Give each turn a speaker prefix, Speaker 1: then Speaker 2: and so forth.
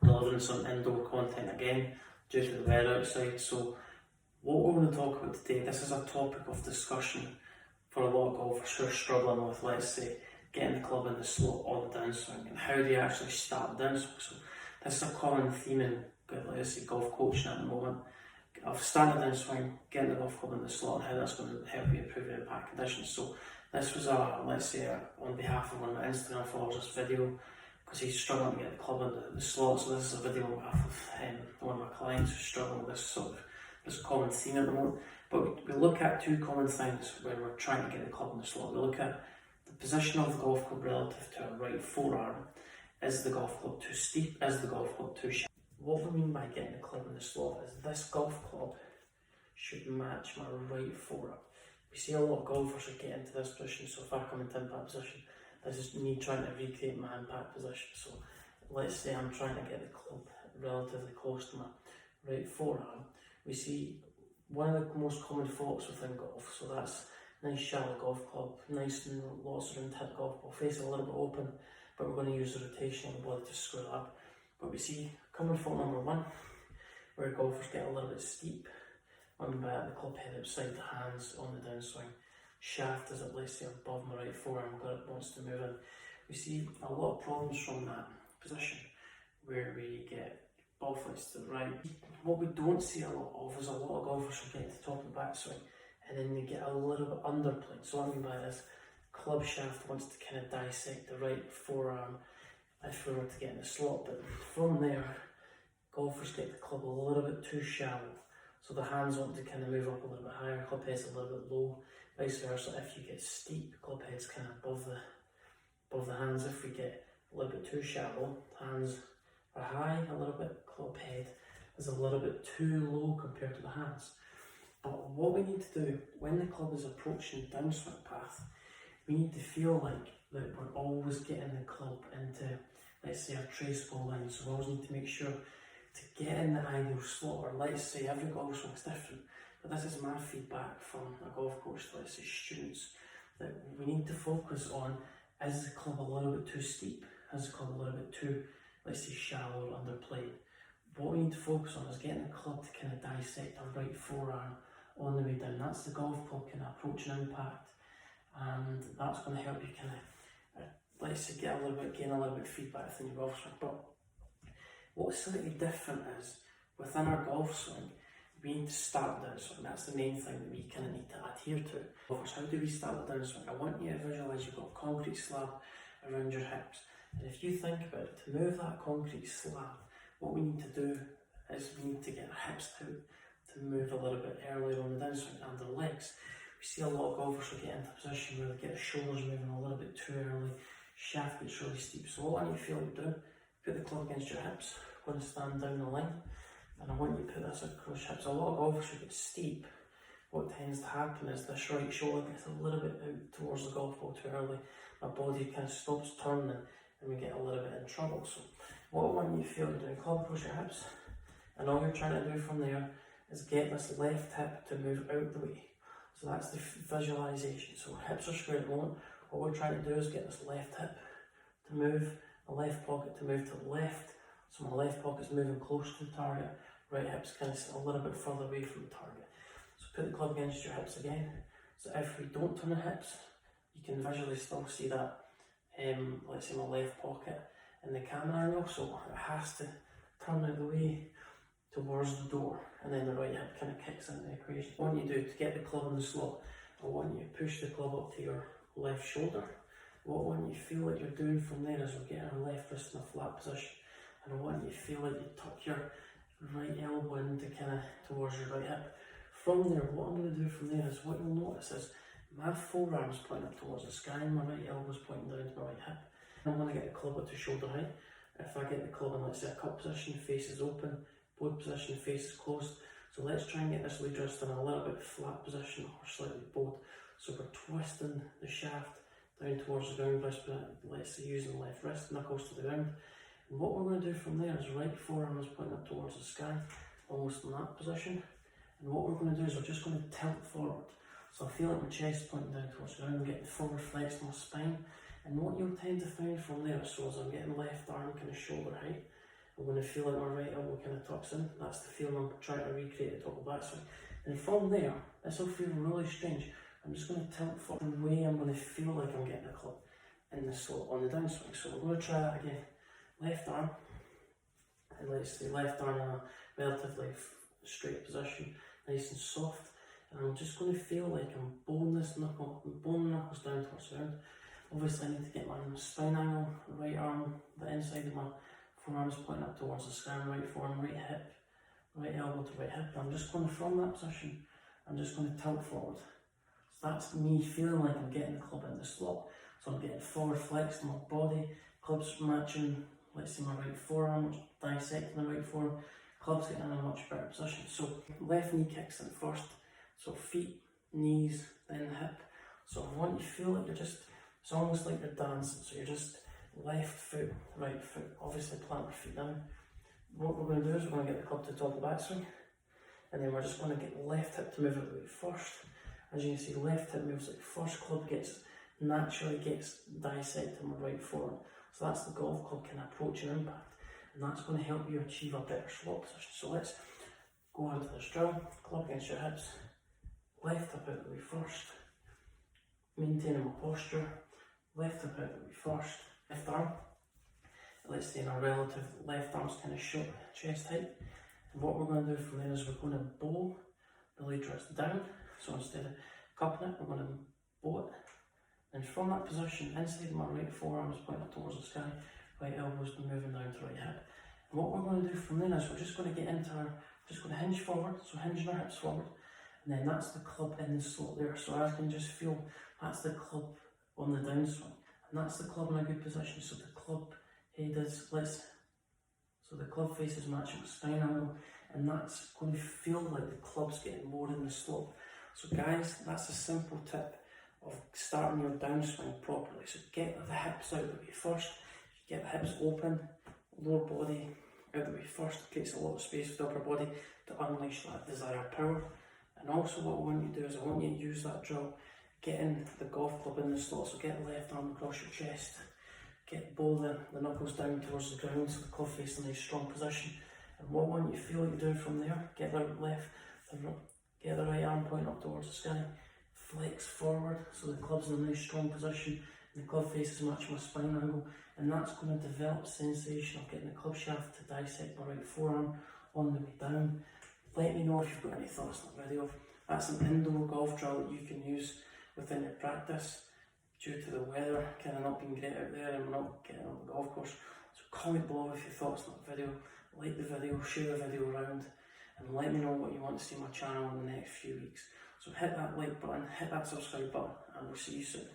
Speaker 1: delivering some indoor content again due to the weather outside. So what we're going to talk about today, this is a topic of discussion for a lot of golfers who are struggling with, let's say, getting the club in the slot or the downswing, and how do you actually start the downswing. So this is a common theme in, let's say, golf coaching at the moment. Of starting the downswing, getting the golf club in the slot, and how that's going to help you improve your impact conditions. So this was let's say, on behalf of one of my Instagram followers, this video, because he's struggling to get the club in the slot. So this is a video on behalf of one of my clients who's struggling with this common theme at the moment. But we look at two common things when we're trying to get the club in the slot. We look at the position of the golf club relative to our right forearm. Is the golf club too steep? Is the golf club too shallow? What we mean by getting the club in the slot is this golf club should match my right forearm. We see a lot of golfers who get into this position. So if I come into impact position, this is me trying to recreate my impact position. So let's say I'm trying to get the club relatively close to my right forearm. We see one of the most common faults within golf. So that's nice shallow golf club, nice and lots of room tip golf ball, face a little bit open, but we're going to use the rotation of the body to screw it up. But we see common fault number one, where golfers get a little bit steep. On the club head outside the hands on the downswing. Shaft is at least above my right forearm, but it wants to move in. We see a lot of problems from that position where we get ball flights to the right. What we don't see a lot of is a lot of golfers who get to the top of the backswing and then they get a little bit underplayed. So what I mean by this, club shaft wants to kind of dissect the right forearm if we were to get in the slot, but from there, golfers get the club a little bit too shallow. So the hands want to kind of move up a little bit higher, club head's a little bit low, vice versa. If you get steep, club head's kind of above the hands. If we get a little bit too shallow, hands are high a little bit, club head is a little bit too low compared to the hands. But what we need to do when the club is approaching the downswing path, we need to feel like that we're always getting the club into, let's say, a traceable line. So we always need to make sure to get in the ideal slot, or let's say every golf swing's different, but this is my feedback from a golf coach to, let's say, students, that we need to focus on, is the club a little bit too steep, is the club a little bit too, let's say, shallow or underplayed. What we need to focus on is getting the club to kind of dissect our right forearm on the way down. That's the golf club kind of approaching impact, and that's going to help you kind of, let's say, gain a little bit of feedback within your golf swing. But what's slightly different is, within our golf swing, we need to start the downswing. That's the main thing that we kind of need to adhere to. How do we start the downswing? I want you to visualise you've got a concrete slab around your hips. And if you think about it, to move that concrete slab, what we need to do is we need to get our hips out to move a little bit earlier on the downswing, and the legs. We see a lot of golfers who get into a position where they get their shoulders moving a little bit too early, shaft gets really steep. So what I want you to feel like do, put the club against your hips, going to stand down the line, and I want you to put this across your hips. A lot of golfers who get steep, what tends to happen is this right shoulder gets a little bit out towards the golf ball too early. My body kind of stops turning and we get a little bit in trouble. So what I want you to feel like doing, club across your hips, and all you're trying to do from there is get this left hip to move out the way. So that's the visualization. So hips are square at the moment. What we're trying to do is get this left hip to move, the left pocket to move to the left. So my left pocket's moving close to the target, right hip's kind of a little bit further away from the target. So put the club against your hips again. So if we don't turn the hips, you can visually still see that, let's say, my left pocket in the camera angle. So it has to turn out the way towards the door, and then the right hip kind of kicks into the equation. What you do to get the club in the slot, I want you to push the club up to your left shoulder. What I want you to feel like you're doing from there is we're getting our left wrist in a flat position, and I want you to feel like you tuck your right elbow into kind of towards your right hip. From there, what I'm going to do from there is, what you'll notice is my forearm's pointing up towards the sky and my right elbow's pointing down to my right hip. I'm going to get the club up to shoulder height. If I get the club in, let's say, a cup position, face is open, board position, face is closed. So let's try and get this lead wrist in a little bit flat position or slightly bowed. So we're twisting the shaft down towards the ground, let's say using the left wrist, knuckles to the ground. And what we're going to do from there is right forearm is pointing up towards the sky, almost in that position. And what we're going to do is we're just going to tilt forward. So I feel like my chest pointing down towards the ground, I'm getting forward flex in my spine. And what you'll tend to find from there, so as I'm getting left arm kind of shoulder height, I'm going to feel like my right elbow kind of tucks in. That's the feeling I'm trying to recreate at the top of backswing. And from there, this will feel really strange. I'm just going to tilt for the way I'm going to feel like I'm getting the club in the slot on the downswing. So we're going to try that again. Left arm, and let's say left arm in a relatively straight position, nice and soft. And I'm just going to feel like I'm bowling this knuckle, bowling the knuckles down towards the ground. Obviously, I need to get my spine angle, right arm, the inside of my forearm is pointing up towards the sky, right forearm, right hip, right elbow to right hip. I'm just going to, from that position, I'm just going to tilt forward. So that's me feeling like I'm getting the club in the slot. So I'm getting forward flexed in my body, clubs matching, let's say my right forearm, dissecting the right forearm, clubs getting in a much better position. So left knee kicks in first, so feet, knees, then hip. So I want you to feel like you're just, it's almost like you're dancing, so you're just left foot, right foot, obviously plant your feet down. What we're going to do is we're going to get the club to the top of the backswing, and then we're just going to get the left hip to move out the way first. As you can see, left hip moves like first, club naturally gets dissected my right forearm. So that's the golf club kind of approach and impact, and that's going to help you achieve a better slot position. So let's go on to this drill, club against your hips, left hip out the way first, maintaining my posture, left hip out the way first, left arm, let's say in a relative left arm's kind of short chest height. And what we're going to do from there is we're going to bow the leg wrist down. So instead of cupping it, we're going to bow it. And from that position, inside my right forearm is pointing up towards the sky, right elbow's moving down to right hip. And what we're going to do from there is we're just going to get into our, just going to hinge forward, so hinging our hips forward. And then that's the club in the slot there. So I can just feel that's the club on the downswing. And that's the club in a good position. So the club head is, so the club face is matching the spine angle, and that's going to feel like the club's getting more in the slot. So guys, that's a simple tip of starting your downswing properly. So get the hips out the way first, get the hips open, lower body out the way first, it creates a lot of space for the upper body to unleash that desired power. And also what I want you to do is I want you to use that drill, getting the golf club in the slot, so get the left arm across your chest, bow the knuckles down towards the ground so the club face in a strong position. And what I want you to feel like you're doing from there, get the right arm pointing up towards the sky, flex forward so the club's in a nice strong position and the club face is matching my spine angle, and that's going to develop sensation of getting the club shaft to dissect my right forearm on the way down. Let me know if you've got any thoughts on the video. That's an indoor golf drill that you can use within your practice due to the weather kind of not being great out there and we're not getting on the golf course. So comment below with your thoughts on the video, like the video, share the video around, and let me know what you want to see on my channel in the next few weeks. So hit that like button, hit that subscribe button, and we'll see you soon.